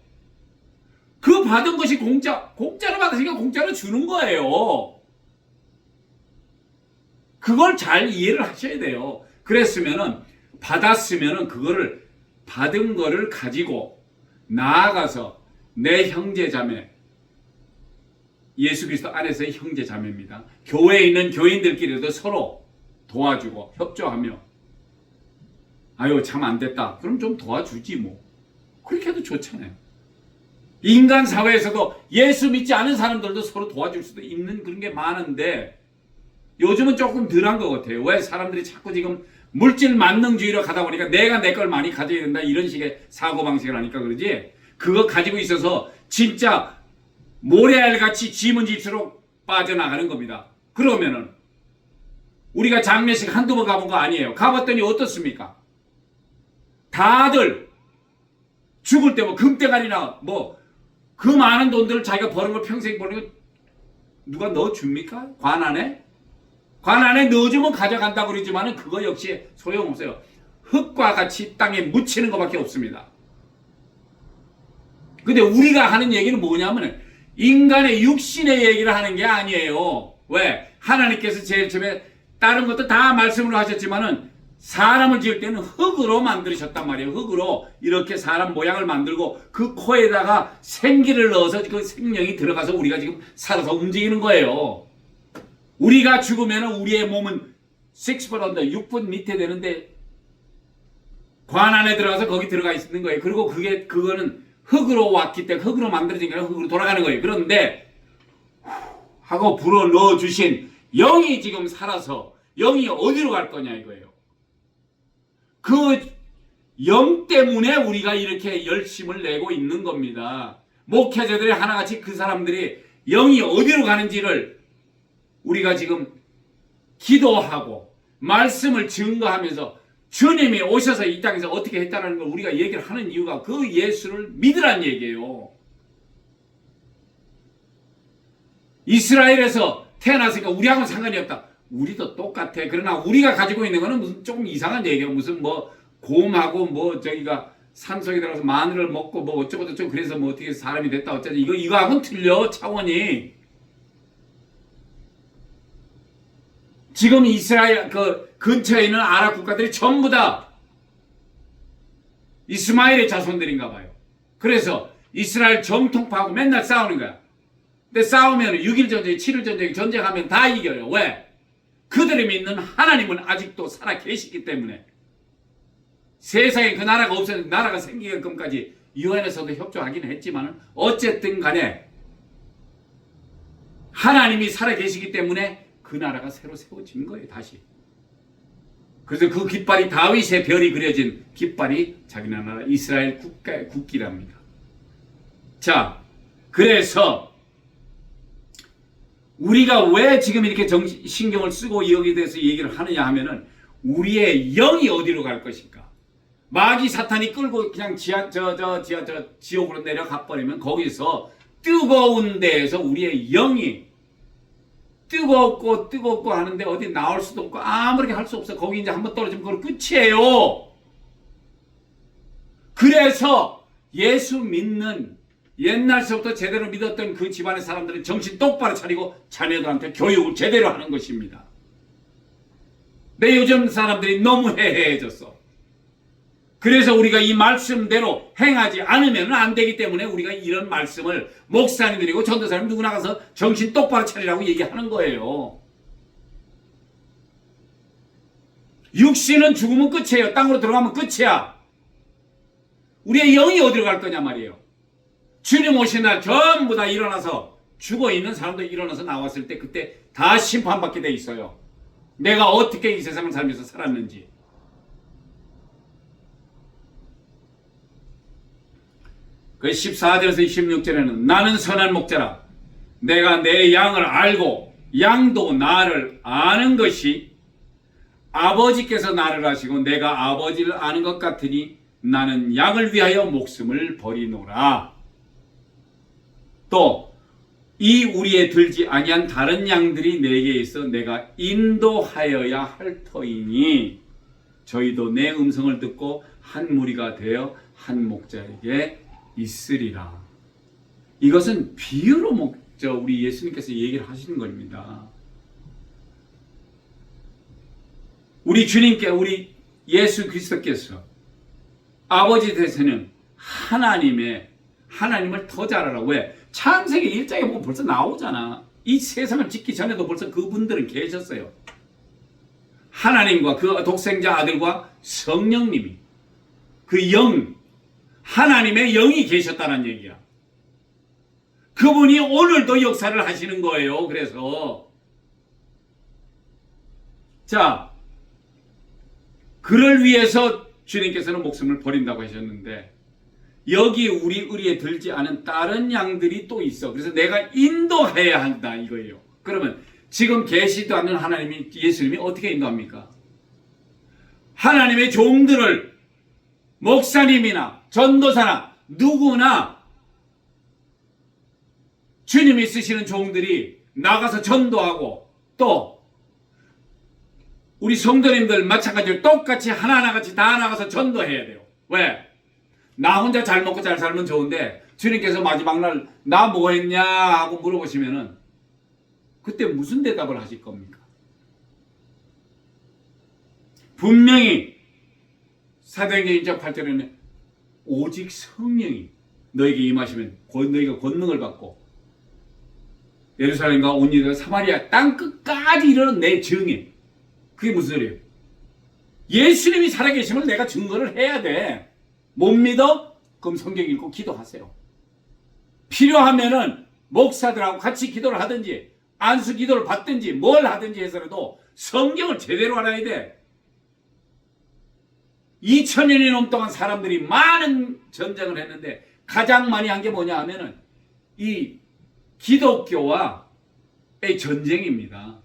그 받은 것이 공짜로 받으시니까 공짜로 주는 거예요. 그걸 잘 이해를 하셔야 돼요. 받았으면은 그거를 받은 거를 가지고 나아가서 내 형제 자매, 예수 그리스도 안에서의 형제 자매입니다. 교회에 있는 교인들끼리도 서로 도와주고 협조하며, 아유 참 안 됐다. 그럼 좀 도와주지 뭐. 그렇게 해도 좋잖아요. 인간 사회에서도 예수 믿지 않은 사람들도 서로 도와줄 수도 있는 그런 게 많은데 요즘은 조금 덜한 것 같아요. 왜? 사람들이 자꾸 지금 물질 만능주의로 가다 보니까 내가 내 걸 많이 가져야 된다 이런 식의 사고방식을 하니까 그러지, 그거 가지고 있어서 진짜 모래알같이 짐은 질수록 빠져나가는 겁니다. 그러면은 우리가 장례식 한두 번 가본 거 아니에요. 가봤더니 어떻습니까? 다들 죽을 때 뭐 금대가리나 뭐 그 많은 돈들을 자기가 버는 걸 평생 버는 거 누가 넣어줍니까? 관안에 넣어주면 가져간다고 그러지만은 그거 역시 소용없어요. 흙과 같이 땅에 묻히는 것밖에 없습니다. 근데 우리가 하는 얘기는 뭐냐면 인간의 육신의 얘기를 하는 게 아니에요. 왜? 하나님께서 제일 처음에 다른 것도 다 말씀으로 하셨지만은 사람을 지을 때는 흙으로 만드셨단 말이에요. 흙으로 이렇게 사람 모양을 만들고 그 코에다가 생기를 넣어서 그 생명이 들어가서 우리가 지금 살아서 움직이는 거예요. 우리가 죽으면 우리의 몸은 6분 언더, 6분 밑에 되는데 관 안에 들어가서 거기 들어가 있는 거예요. 그리고 그거는 흙으로 왔기 때문에 흙으로 만들어진 게 아니라 흙으로 돌아가는 거예요. 그런데 하고 불어 넣어주신 영이 지금 살아서 영이 어디로 갈 거냐 이거예요. 그 영 때문에 우리가 이렇게 열심을 내고 있는 겁니다. 목회자들이 하나같이 그 사람들이 영이 어디로 가는지를 우리가 지금 기도하고 말씀을 증거하면서 주님이 오셔서 이 땅에서 어떻게 했다는 걸 우리가 얘기를 하는 이유가 그 예수를 믿으란 얘기예요. 이스라엘에서 태어났으니까 우리하고는 상관이 없다. 우리도 똑같아. 그러나 우리가 가지고 있는 거는 무슨 조금 이상한 얘기예요. 무슨 뭐 곰하고 뭐 저기가 산속에 들어가서 마늘을 먹고 뭐 어쩌고저쩌고 그래서 뭐 어떻게 사람이 됐다 어쩌고 이거하고는 틀려 차원이. 지금 이스라엘 그 근처에 있는 아랍 국가들이 전부 다 이스마엘의 자손들인가 봐요. 그래서 이스라엘 정통파하고 맨날 싸우는 거야. 근데 싸우면 6일 전쟁, 7일 전쟁, 전쟁하면 다 이겨요. 왜? 그들이 믿는 하나님은 아직도 살아 계시기 때문에. 세상에 그 나라가 없었는데 나라가 생기게끔까지 유엔에서도 협조하긴 했지만 어쨌든 간에 하나님이 살아 계시기 때문에 그 나라가 새로 세워진 거예요. 다시. 그래서 그 깃발이 다윗의 별이 그려진 깃발이 자기 나라 이스라엘 국기랍니다. 자, 그래서 우리가 왜 지금 이렇게 신경을 쓰고 여기에 대해서 얘기를 하느냐 하면은 우리의 영이 어디로 갈 것인가. 마귀 사탄이 끌고 그냥 지옥으로 내려가 버리면 거기서 뜨거운 데에서 우리의 영이 뜨겁고 하는데 어디 나올 수도 없고 아무렇게 할 수 없어. 거기 이제 한번 떨어지면 그건 끝이에요. 그래서 예수 믿는 옛날서부터 제대로 믿었던 그 집안의 사람들은 정신 똑바로 차리고 자녀들한테 교육을 제대로 하는 것입니다. 근데 요즘 사람들이 너무 해해해졌어. 그래서 우리가 이 말씀대로 행하지 않으면 안 되기 때문에 우리가 이런 말씀을 목사님들이고 전도사님 누구나 가서 정신 똑바로 차리라고 얘기하는 거예요. 육신은 죽으면 끝이에요. 땅으로 들어가면 끝이야. 우리의 영이 어디로 갈 거냐 말이에요. 주님 오신 날 전부 다 일어나서 죽어있는 사람도 일어나서 나왔을 때 그때 다 심판받게 돼 있어요. 내가 어떻게 이 세상을 살면서 살았는지. 그 14절에서 26절에는 나는 선한 목자라 내가 내 양을 알고 양도 나를 아는 것이 아버지께서 나를 아시고 내가 아버지를 아는 것 같으니 나는 양을 위하여 목숨을 버리노라. 또 이 우리에 들지 아니한 다른 양들이 내게 있어 내가 인도하여야 할 터이니 저희도 내 음성을 듣고 한 무리가 되어 한 목자에게 있으리라. 이것은 비유로 우리 예수님께서 얘기를 하시는 겁니다. 우리 주님께 우리 예수 그리스도께서 아버지 되시는 하나님을 더 잘 알아. 왜? 창세기 1장에 보면 벌써 나오잖아. 이 세상을 짓기 전에도 벌써 그분들은 계셨어요. 하나님과 그 독생자 아들과 성령님이 그 하나님의 영이 계셨다는 얘기야. 그분이 오늘도 역사를 하시는 거예요. 그래서 자, 그를 위해서 주님께서는 목숨을 버린다고 하셨는데 여기 우리 의리에 들지 않은 다른 양들이 또 있어. 그래서 내가 인도해야 한다 이거예요. 그러면 지금 계시도 않는 하나님이 예수님이 어떻게 인도합니까? 하나님의 종들을 목사님이나 전도사나 누구나 주님이 쓰시는 종들이 나가서 전도하고 또 우리 성도님들 마찬가지로 똑같이 하나하나같이 다 나가서 전도해야 돼요. 왜? 나 혼자 잘 먹고 잘 살면 좋은데 주님께서 마지막 날 나 뭐 했냐 하고 물어보시면은 그때 무슨 대답을 하실 겁니까? 분명히 사도행전 1장 8절에는 오직 성령이 너에게 임하시면 너희가 권능을 받고 예루살렘과 온 유다 사마리아 땅 끝까지 이르는 내 증인. 그게 무슨 소리예요? 예수님이 살아계심을 내가 증거를 해야 돼. 못 믿어? 그럼 성경 읽고 기도하세요. 필요하면은 목사들하고 같이 기도를 하든지 안수 기도를 받든지 뭘 하든지 해서라도 성경을 제대로 알아야 돼. 2000년이 넘 동안 사람들이 많은 전쟁을 했는데 가장 많이 한 게 뭐냐 하면은 이 기독교와의 전쟁입니다.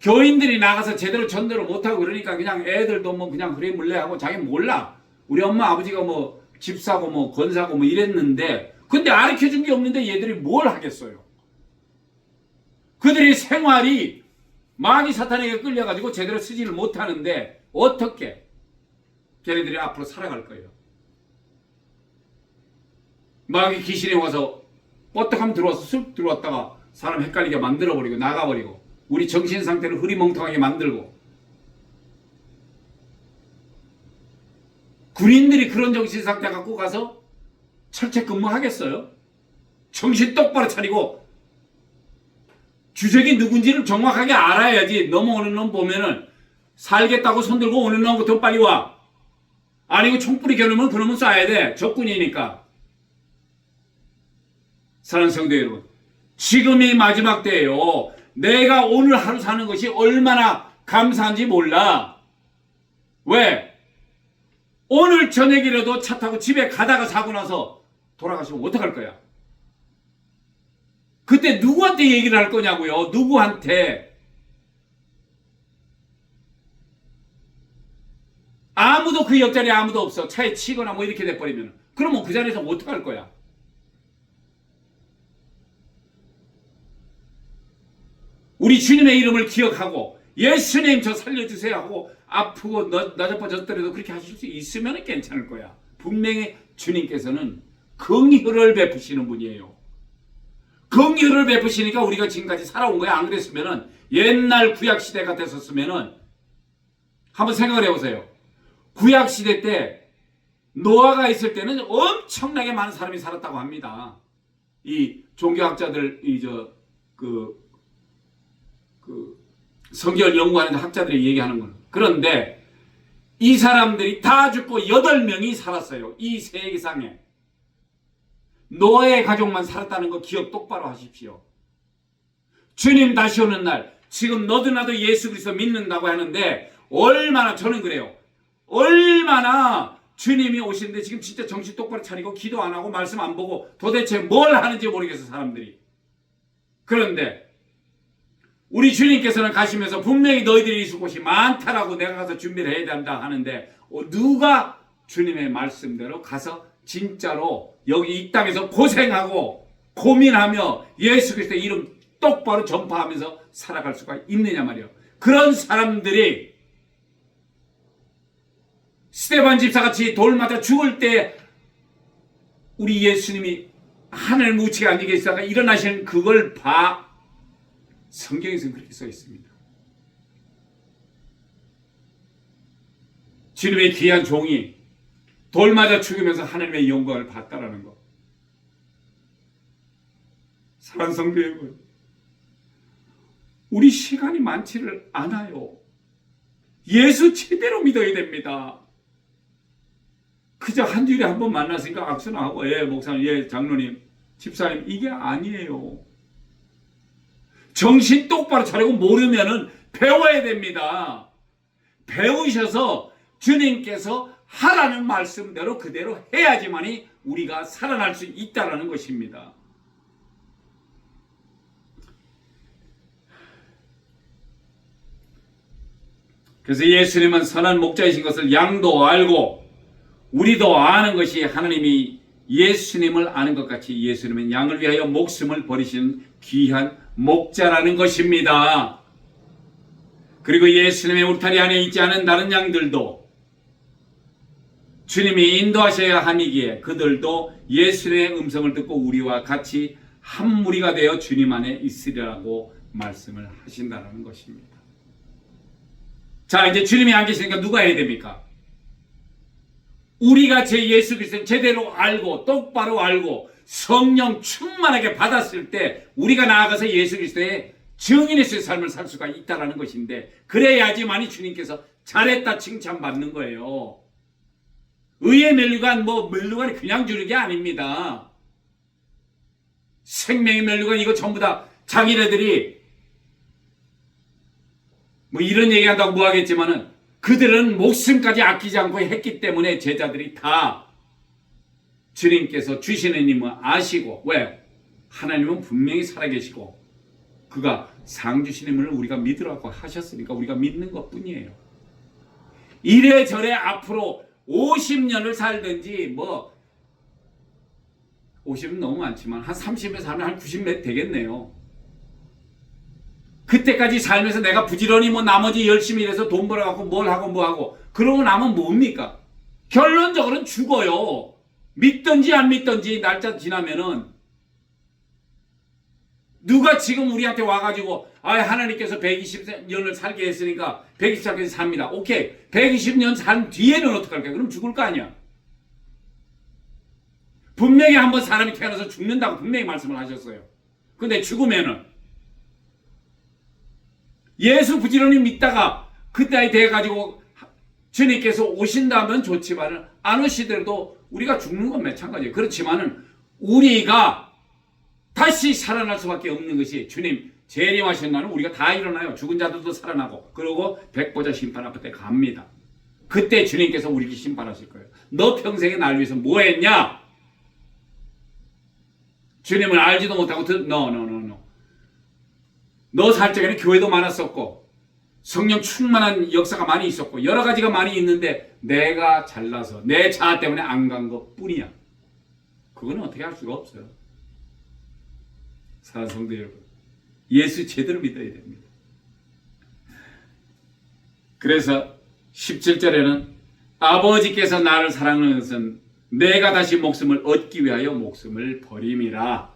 교인들이 나가서 제대로 전도를 못하고 그러니까 그냥 애들도 뭐 그냥 흐리물레하고 자기 몰라. 우리 엄마 아버지가 뭐 집사고 뭐 권사고 뭐 이랬는데 근데 가르쳐준 게 없는데 얘들이 뭘 하겠어요. 그들의 생활이 마귀 사탄에게 끌려가지고 제대로 쓰지를 못하는데 어떻게 걔네들이 앞으로 살아갈 거예요. 마귀 귀신이 와서 뻗떡하면 들어와서 쑥 들어왔다가 사람 헷갈리게 만들어버리고 나가버리고 우리 정신 상태를 흐리멍텅하게 만들고 군인들이 그런 정신 상태 갖고 가서 철책 근무하겠어요? 정신 똑바로 차리고 주적이 누군지를 정확하게 알아야지. 넘어오는 놈 보면은 살겠다고 손들고 오는 놈부터 빨리 와. 아니고 총뿌리 겨누면 그놈은 쏴야 돼. 적군이니까. 사랑하는 성도 여러분, 지금이 마지막 때예요. 내가 오늘 하루 사는 것이 얼마나 감사한지 몰라. 왜? 오늘 저녁이라도 차 타고 집에 가다가 사고 나서 돌아가시면 어떡할 거야? 그때 누구한테 얘기를 할 거냐고요? 누구한테? 아무도 그 옆자리에 아무도 없어. 차에 치거나 뭐 이렇게 돼버리면. 그러면 그 자리에서 어떡할 거야? 우리 주님의 이름을 기억하고 예수님 저 살려주세요 하고 아프고 나자빠졌더라도 그렇게 하실 수 있으면 괜찮을 거야. 분명히 주님께서는 긍휼을 베푸시는 분이에요. 긍휼을 베푸시니까 우리가 지금까지 살아온 거야. 안 그랬으면은 옛날 구약시대 같았었으면은 한번 생각을 해보세요. 구약시대 때 노아가 있을 때는 엄청나게 많은 사람이 살았다고 합니다. 이 종교학자들 성경을 연구하는 학자들이 얘기하는 거는. 그런데 이 사람들이 다 죽고 8명이 살았어요. 이 세계상에. 노아의 가족만 살았다는 거 기억 똑바로 하십시오. 주님 다시 오는 날, 지금 너도 나도 예수 그리스도 믿는다고 하는데 얼마나, 저는 그래요. 얼마나 주님이 오시는데 지금 진짜 정신 똑바로 차리고 기도 안 하고 말씀 안 보고 도대체 뭘 하는지 모르겠어 사람들이. 그런데 우리 주님께서는 가시면서 분명히 너희들이 있을 곳이 많다라고 내가 가서 준비를 해야 된다 하는데 누가 주님의 말씀대로 가서 진짜로 여기 이 땅에서 고생하고 고민하며 예수 그리스도의 이름 똑바로 전파하면서 살아갈 수가 있느냐 말이에요. 그런 사람들이 스데반 집사같이 돌마다 죽을 때 우리 예수님이 하늘 우측에 앉아 계시다가 일어나시는 그걸 봐. 성경에서는 그렇게 써 있습니다. 주님의 귀한 종이 돌마다 죽으면서 하나님의 영광을 봤다라는 것. 사랑하는 성도 여러분, 우리 시간이 많지를 않아요. 예수 제대로 믿어야 됩니다. 그저 한 주일에 한 번 만났으니까 악수나 하고 예 목사님, 예 장로님, 집사님, 이게 아니에요. 정신 똑바로 차리고 모르면은 배워야 됩니다. 배우셔서 주님께서 하라는 말씀대로 그대로 해야지만이 우리가 살아날 수 있다는 것입니다. 그래서 예수님은 선한 목자이신 것을 양도 알고 우리도 아는 것이 하나님이 예수님을 아는 것 같이 예수님은 양을 위하여 목숨을 버리시는 귀한 목자라는 것입니다. 그리고 예수님의 울타리 안에 있지 않은 다른 양들도 주님이 인도하셔야 함이기에 그들도 예수님의 음성을 듣고 우리와 같이 한 무리가 되어 주님 안에 있으리라고 말씀을 하신다는 것입니다. 자, 이제 주님이 안 계시니까 누가 해야 됩니까? 우리가 제 예수 그리스도를 제대로 알고 똑바로 알고 성령 충만하게 받았을 때 우리가 나아가서 예수 그리스도의 증인의 삶을 살 수가 있다는 것인데 그래야지만이 주님께서 잘했다 칭찬받는 거예요. 의의 면류관 면류관이 그냥 주는 게 아닙니다. 생명의 면류관 이거 전부 다 자기네들이 이런 얘기한다고 뭐하겠지만은 그들은 목숨까지 아끼지 않고 했기 때문에 제자들이 다 주님께서 주시는 힘을 아시고 왜? 하나님은 분명히 살아계시고 그가 상 주신 힘을 우리가 믿으라고 하셨으니까 우리가 믿는 것뿐이에요. 이래저래 앞으로 50년을 살든지 50은 너무 많지만 한 30년 살면 한 90몇 되겠네요. 그때까지 살면서 내가 부지런히 나머지 열심히 일해서 돈 벌어갖고 뭘 하고 뭐 하고 그러고 나면 뭡니까? 결론적으로는 죽어요. 믿든지 안 믿든지 날짜 지나면은 누가 지금 우리한테 와가지고 하나님께서 120년을 살게 했으니까 120살까지 삽니다. 오케이. 120년 산 뒤에는 어떡할까요? 그럼 죽을 거 아니야. 분명히 한번 사람이 태어나서 죽는다고 분명히 말씀을 하셨어요. 근데 죽으면은 예수 부지런히 믿다가 그때에 돼가지고 주님께서 오신다면 좋지만은 안 오시더라도 우리가 죽는 건 마찬가지예요. 그렇지만은 우리가 다시 살아날 수밖에 없는 것이 주님 재림하신 날은 우리가 다 일어나요. 죽은 자들도 살아나고 그러고 백보자 심판 앞에 갑니다. 그때 주님께서 우리를 심판하실 거예요. 너 평생에 날 위해서 뭐 했냐? 주님을 알지도 못하고 너 살 적에는 교회도 많았었고 성령 충만한 역사가 많이 있었고 여러 가지가 많이 있는데 내가 잘나서 내 자아 때문에 안 간 것뿐이야. 그거는 어떻게 할 수가 없어요. 사랑하는 성도 여러분, 예수 제대로 믿어야 됩니다. 그래서 17절에는 아버지께서 나를 사랑하는 것은 내가 다시 목숨을 얻기 위하여 목숨을 버림이라.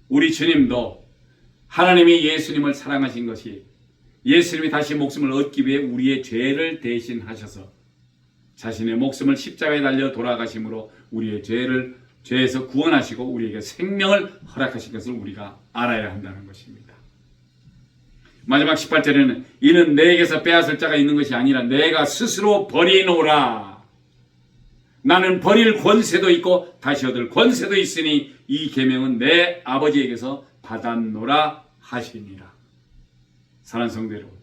우리 주님도 하나님이 예수님을 사랑하신 것이 예수님이 다시 목숨을 얻기 위해 우리의 죄를 대신하셔서 자신의 목숨을 십자가에 달려 돌아가심으로 우리의 죄에서 구원하시고 우리에게 생명을 허락하신 것을 우리가 알아야 한다는 것입니다. 마지막 18절에는 이는 내게서 빼앗을 자가 있는 것이 아니라 내가 스스로 버리노라. 나는 버릴 권세도 있고 다시 얻을 권세도 있으니 이 계명은 내 아버지에게서 받았노라 하시니라. 사랑하는 성도 여러분,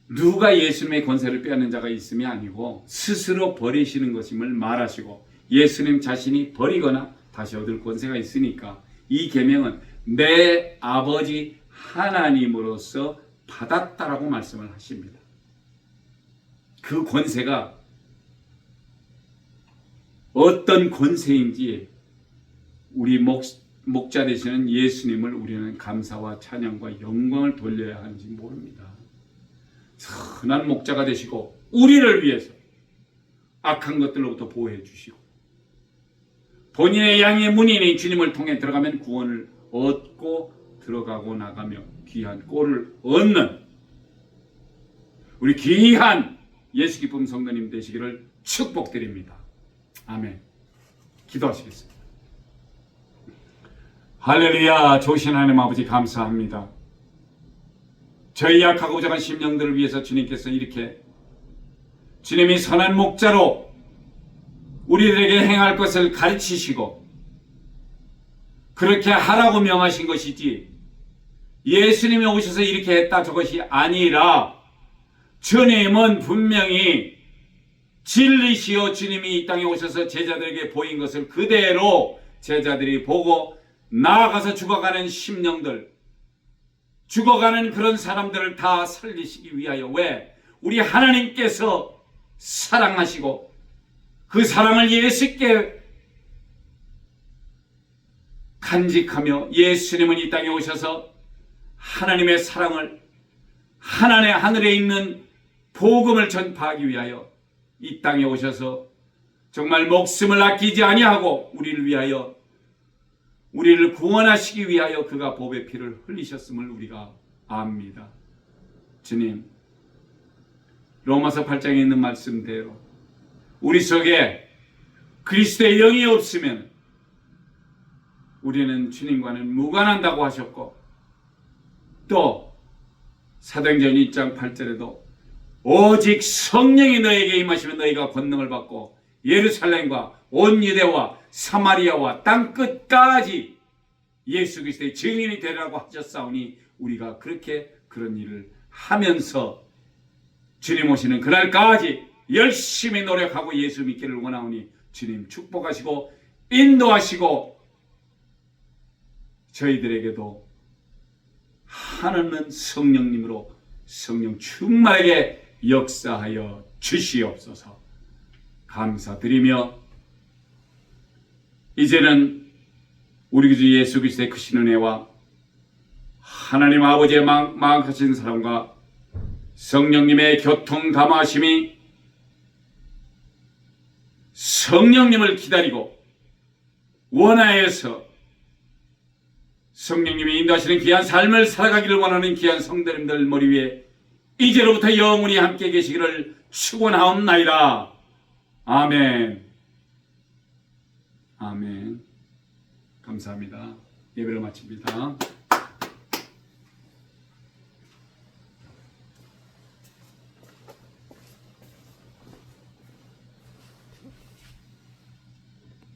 누가 예수님의 권세를 빼앗는 자가 있음이 아니고 스스로 버리시는 것임을 말하시고 예수님 자신이 버리거나 다시 얻을 권세가 있으니까 이 계명은 내 아버지 하나님으로서 받았다라고 말씀을 하십니다. 그 권세가 어떤 권세인지 우리 목자 되시는 예수님을 우리는 감사와 찬양과 영광을 돌려야 하는지 모릅니다. 선한 목자가 되시고 우리를 위해서 악한 것들로부터 보호해 주시고 본인의 양의 문인인 주님을 통해 들어가면 구원을 얻고 들어가고 나가며 귀한 꼴을 얻는 우리 귀한 예수 기쁨 성도님 되시기를 축복드립니다. 아멘. 기도하시겠습니다. 할렐루야. 좋으신 하나님 아버지 감사합니다. 저희 약하고 작은 심령들을 위해서 주님께서 이렇게 주님이 선한 목자로 우리들에게 행할 것을 가르치시고 그렇게 하라고 명하신 것이지 예수님이 오셔서 이렇게 했다 저것이 아니라 주님은 분명히 진리시요 주님이 이 땅에 오셔서 제자들에게 보인 것을 그대로 제자들이 보고 나아가서 죽어가는 심령들, 죽어가는 그런 사람들을 다 살리시기 위하여 왜? 우리 하나님께서 사랑하시고 그 사랑을 예수께 간직하며 예수님은 이 땅에 오셔서 하나님의 사랑을 하늘에 있는 복음을 전파하기 위하여 이 땅에 오셔서 정말 목숨을 아끼지 아니하고 우리를 위하여 우리를 구원하시기 위하여 그가 보배 피를 흘리셨음을 우리가 압니다. 주님, 로마서 8장에 있는 말씀대로 우리 속에 그리스도의 영이 없으면 우리는 주님과는 무관한다고 하셨고 또 사도행전 1장 8절에도 오직 성령이 너에게 임하시면 너희가 권능을 받고 예루살렘과 온 유대와 사마리아와 땅끝까지 예수 그리스도의 증인이 되라고 하셨사오니 우리가 그렇게 그런 일을 하면서 주님 오시는 그날까지 열심히 노력하고 예수 믿기를 원하오니 주님 축복하시고 인도하시고 저희들에게도 하나는 성령님으로 성령 충만하게 역사하여 주시옵소서. 감사드리며 이제는 우리 주 예수 그리스도의 크신 은혜와 하나님 아버지의 망각하신 사랑과 성령님의 교통 감화하심이 성령님을 기다리고 원하여서 성령님이 인도하시는 귀한 삶을 살아가기를 원하는 귀한 성도님들 머리 위에 이제로부터 영원히 함께 계시기를 축원하옵나이다. 아멘. 아멘. 감사합니다. 예배를 마칩니다.